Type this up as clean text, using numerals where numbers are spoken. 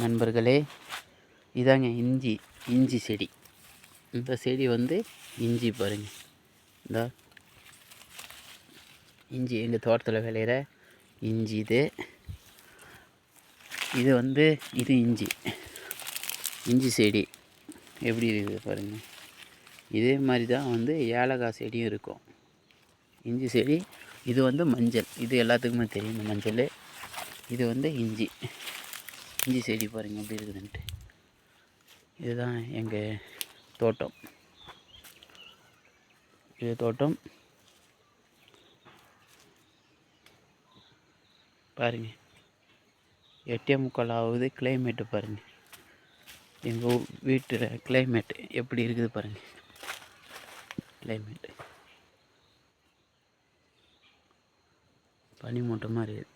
நண்பர்களே, இதாங்க இஞ்சி செடி. இந்த செடி வந்து இஞ்சி பாருங்கள். இந்த இஞ்சி எங்கள் தோட்டத்தில் விளையிற இஞ்சி இது வந்து இஞ்சி செடி எப்படி இருக்குது பாருங்கள். இதே மாதிரி தான் வந்து ஏலக்காய் செடியும் இருக்கும். இஞ்சி செடி இது வந்து மஞ்சள், இது எல்லாத்துக்குமே தெரியும். இந்த மஞ்சள் இது வந்து இஞ்சி செடி பாருங்கள் எப்படி இருக்குதுன்ட்டு. இதுதான் எங்கள் தோட்டம். இது தோட்டம் பாருங்கள். 8:45 ஆகுது. கிளைமேட்டு பாருங்கள். எங்கள் வீட்டு கிளைமேட்டு எப்படி இருக்குது பாருங்கள். கிளைமேட்டு பனி மூட்டமாக இருக்குது.